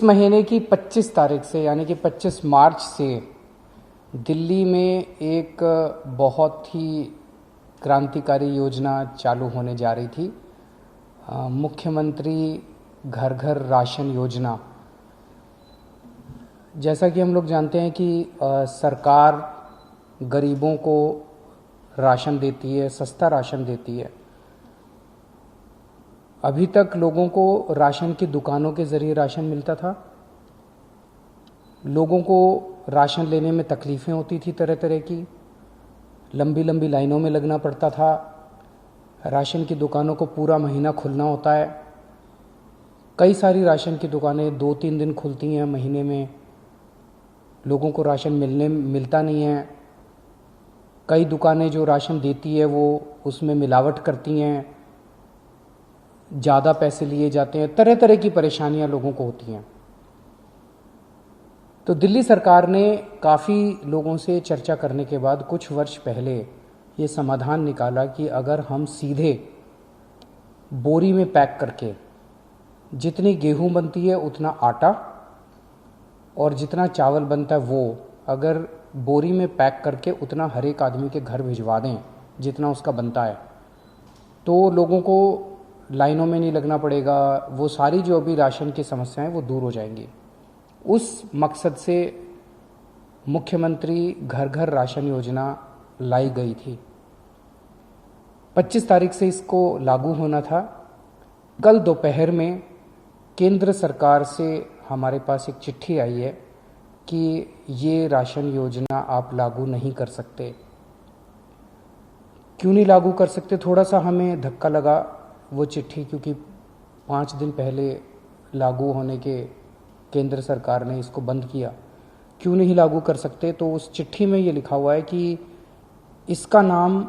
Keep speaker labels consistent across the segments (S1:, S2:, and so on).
S1: इस महीने की 25 तारीख से यानी कि 25 मार्च से दिल्ली में एक बहुत ही क्रांतिकारी योजना चालू होने जा रही थी। मुख्यमंत्री घर घर राशन योजना। जैसा कि हम लोग जानते हैं कि सरकार गरीबों को राशन देती है, सस्ता राशन देती है। अभी तक लोगों को राशन की दुकानों के ज़रिए राशन मिलता था। लोगों को राशन लेने में तकलीफ़ें होती थी, तरह तरह की लंबी लंबी लाइनों में लगना पड़ता था। राशन की दुकानों को पूरा महीना खुलना होता है। कई सारी राशन की दुकानें 2-3 दिन खुलती हैं महीने में। लोगों को राशन मिलता नहीं है। कई दुकानें जो राशन देती है वो उसमें मिलावट करती हैं, ज़्यादा पैसे लिए जाते हैं। तरह तरह की परेशानियां लोगों को होती हैं। तो दिल्ली सरकार ने काफ़ी लोगों से चर्चा करने के बाद कुछ वर्ष पहले ये समाधान निकाला कि अगर हम सीधे बोरी में पैक करके जितनी गेहूं बनती है उतना आटा और जितना चावल बनता है वो अगर बोरी में पैक करके उतना हर एक आदमी के घर भिजवा दें जितना उसका बनता है, तो लोगों को लाइनों में नहीं लगना पड़ेगा। वो सारी जो अभी राशन की समस्याएं वो दूर हो जाएंगी। उस मकसद से मुख्यमंत्री घर घर राशन योजना लाई गई थी। 25 तारीख से इसको लागू होना था। कल दोपहर में केंद्र सरकार से हमारे पास एक चिट्ठी आई है कि ये राशन योजना आप लागू नहीं कर सकते। क्यों नहीं लागू कर सकते? थोड़ा सा हमें धक्का लगा वो चिट्ठी, क्योंकि 5 दिन पहले लागू होने के केंद्र सरकार ने इसको बंद किया। क्यों नहीं लागू कर सकते? तो उस चिट्ठी में ये लिखा हुआ है कि इसका नाम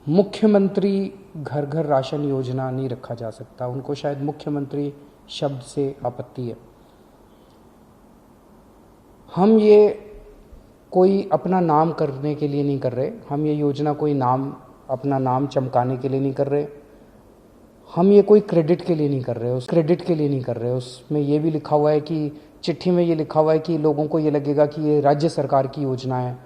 S1: मुख्यमंत्री घर घर राशन योजना नहीं रखा जा सकता। उनको शायद मुख्यमंत्री शब्द से आपत्ति है। हम ये कोई अपना नाम करने के लिए नहीं कर रहे। हम ये योजना कोई अपना नाम चमकाने के लिए नहीं कर रहे। हम ये कोई क्रेडिट के लिए नहीं कर रहे। उसमें ये भी लिखा हुआ है कि चिट्ठी में ये लिखा हुआ है कि लोगों को ये लगेगा कि ये राज्य सरकार की योजना है।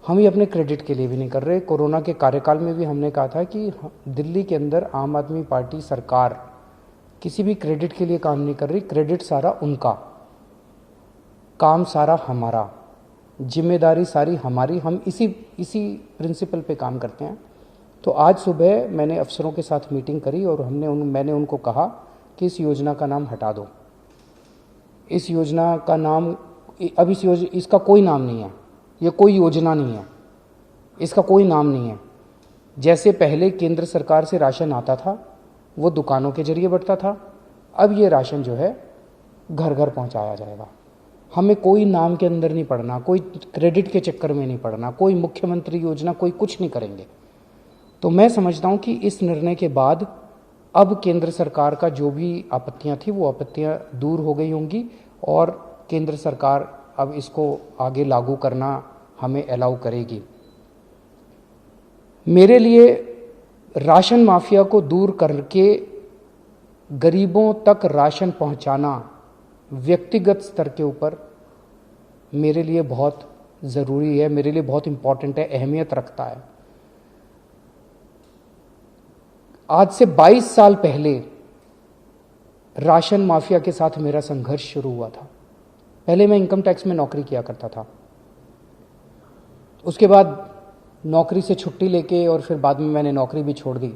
S1: हम ये अपने क्रेडिट के लिए भी नहीं कर रहे। कोरोना के कार्यकाल में भी हमने कहा था कि दिल्ली के अंदर आम आदमी पार्टी सरकार किसी भी क्रेडिट के लिए काम नहीं कर रही। क्रेडिट सारा उनका, काम सारा हमारा, जिम्मेदारी सारी हमारी। हम इसी प्रिंसिपल पे काम करते हैं। तो आज सुबह मैंने अफसरों के साथ मीटिंग करी और मैंने उनको कहा कि इस योजना का नाम हटा दो। इस योजना का नाम अब इसका कोई नाम नहीं है। ये कोई योजना नहीं है, इसका कोई नाम नहीं है। जैसे पहले केंद्र सरकार से राशन आता था वो दुकानों के जरिए बढ़ता था, अब ये राशन जो है घर घर पहुंचाया जाएगा। हमें कोई नाम के अंदर नहीं पड़ना, कोई क्रेडिट के चक्कर में नहीं पड़ना, कोई मुख्यमंत्री योजना, कोई कुछ नहीं करेंगे। तो मैं समझता हूं कि इस निर्णय के बाद अब केंद्र सरकार का जो भी आपत्तियां थी वो आपत्तियां दूर हो गई होंगी और केंद्र सरकार अब इसको आगे लागू करना हमें अलाउ करेगी। मेरे लिए राशन माफिया को दूर करके गरीबों तक राशन पहुंचाना व्यक्तिगत स्तर के ऊपर मेरे लिए बहुत ज़रूरी है, मेरे लिए बहुत इम्पॉर्टेंट है, अहमियत रखता है। आज से 22 साल पहले राशन माफिया के साथ मेरा संघर्ष शुरू हुआ था। पहले मैं इनकम टैक्स में नौकरी किया करता था। उसके बाद नौकरी से छुट्टी लेके और फिर बाद में मैंने नौकरी भी छोड़ दी।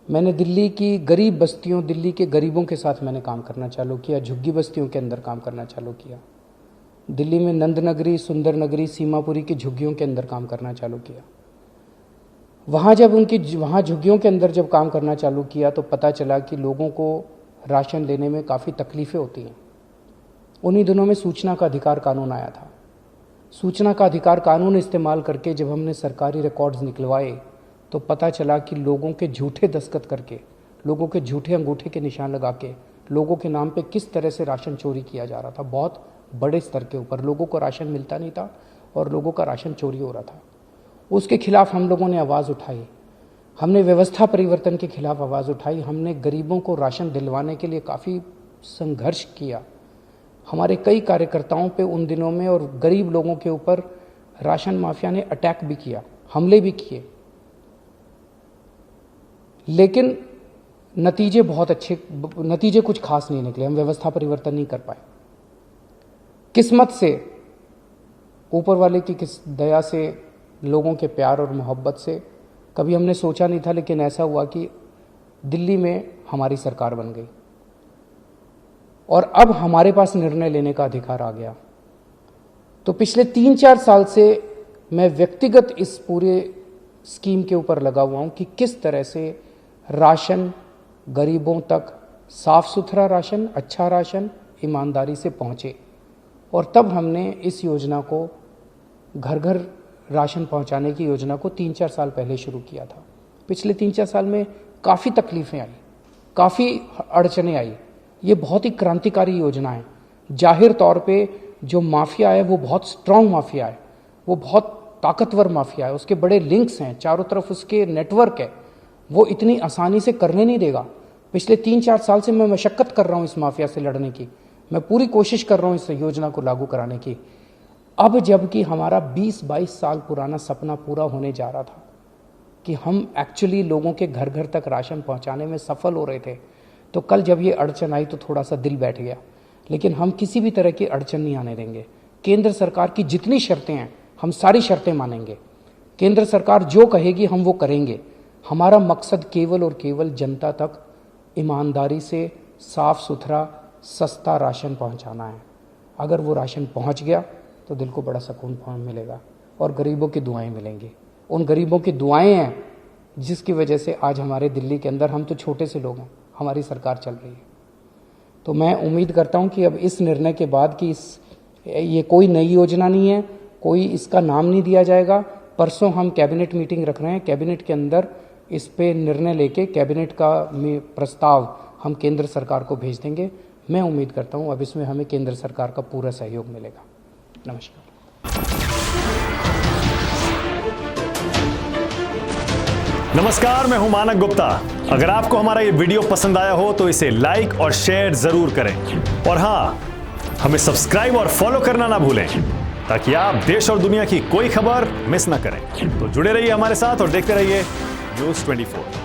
S1: मैंने दिल्ली की गरीब बस्तियों, दिल्ली के गरीबों के साथ मैंने काम करना चालू किया। झुग्गी बस्तियों के अंदर काम करना चालू किया। दिल्ली में नंद नगरी, सुंदर नगरी, सीमापुरी की झुग्गियों के अंदर काम करना चालू किया। वहाँ झुग्गियों के अंदर जब काम करना चालू किया तो पता चला कि लोगों को राशन लेने में काफ़ी तकलीफ़ें होती हैं। उन्हीं दिनों में सूचना का अधिकार कानून आया था। सूचना का अधिकार कानून इस्तेमाल करके जब हमने सरकारी रिकॉर्ड्स निकलवाए तो पता चला कि लोगों के झूठे दस्तखत करके, लोगों के झूठे अंगूठे के निशान लगा के लोगों के नाम पे किस तरह से राशन चोरी किया जा रहा था। बहुत बड़े स्तर के ऊपर लोगों को राशन मिलता नहीं था और लोगों का राशन चोरी हो रहा था। उसके खिलाफ हम लोगों ने आवाज़ उठाई। हमने व्यवस्था परिवर्तन के खिलाफ आवाज़ उठाई। हमने गरीबों को राशन दिलवाने के लिए काफ़ी संघर्ष किया। हमारे कई कार्यकर्ताओं पे उन दिनों में और गरीब लोगों के ऊपर राशन माफिया ने अटैक भी किया, हमले भी किए, लेकिन नतीजे कुछ खास नहीं निकले। हम व्यवस्था परिवर्तन नहीं कर पाए। किस्मत से, ऊपर वाले की दया से, लोगों के प्यार और मोहब्बत से कभी हमने सोचा नहीं था, लेकिन ऐसा हुआ कि दिल्ली में हमारी सरकार बन गई और अब हमारे पास निर्णय लेने का अधिकार आ गया। तो पिछले 3-4 साल से मैं व्यक्तिगत इस पूरे स्कीम के ऊपर लगा हुआ हूं कि किस तरह से राशन गरीबों तक, साफ सुथरा राशन, अच्छा राशन ईमानदारी से पहुंचे। और तब हमने इस योजना को, घर घर राशन पहुंचाने की योजना को 3-4 साल पहले शुरू किया था। पिछले 3-4 साल में काफ़ी तकलीफ़ें आई, काफ़ी अड़चनें आई। ये बहुत ही क्रांतिकारी योजना है। जाहिर तौर पे जो माफिया है वो बहुत स्ट्रांग माफिया है, वो बहुत ताकतवर माफिया है, उसके बड़े लिंक्स हैं, चारों तरफ उसके नेटवर्क है, वो इतनी आसानी से करने नहीं देगा। पिछले 3-4 साल से मैं मशक्कत कर रहा हूँ इस माफिया से लड़ने की, मैं पूरी कोशिश कर रहा हूँ इस योजना को लागू कराने की। अब जबकि हमारा 20-22 साल पुराना सपना पूरा होने जा रहा था कि हम एक्चुअली लोगों के घर घर तक राशन पहुंचाने में सफल हो रहे थे, तो कल जब ये अड़चन आई तो थोड़ा सा दिल बैठ गया। लेकिन हम किसी भी तरह की अड़चन नहीं आने देंगे। केंद्र सरकार की जितनी शर्तें हैं हम सारी शर्तें मानेंगे। केंद्र सरकार जो कहेगी हम वो करेंगे। हमारा मकसद केवल और केवल जनता तक ईमानदारी से साफ सुथरा सस्ता राशन पहुंचाना है। अगर वो राशन पहुंच गया तो दिल को बड़ा सुकून मिलेगा और गरीबों की दुआएं मिलेंगी। उन गरीबों की दुआएं हैं जिसकी वजह से आज हमारे दिल्ली के अंदर, हम तो छोटे से लोग हैं, हमारी सरकार चल रही है। तो मैं उम्मीद करता हूं कि अब इस निर्णय के बाद कि ये कोई नई योजना नहीं है, कोई इसका नाम नहीं दिया जाएगा। परसों हम कैबिनेट मीटिंग रख रहे हैं, कैबिनेट के अंदर इस पे निर्णय लेके कैबिनेट का प्रस्ताव हम केंद्र सरकार को भेज देंगे। मैं उम्मीद करता हूं अब इसमें हमें केंद्र सरकार का पूरा सहयोग मिलेगा। नमस्कार।
S2: नमस्कार, मैं हूं मानक गुप्ता। अगर आपको हमारा ये वीडियो पसंद आया हो तो इसे लाइक और शेयर जरूर करें और हाँ, हमें सब्सक्राइब और फॉलो करना ना भूलें ताकि आप देश और दुनिया की कोई खबर मिस ना करें। तो जुड़े रहिए हमारे साथ और देखते रहिए News 24।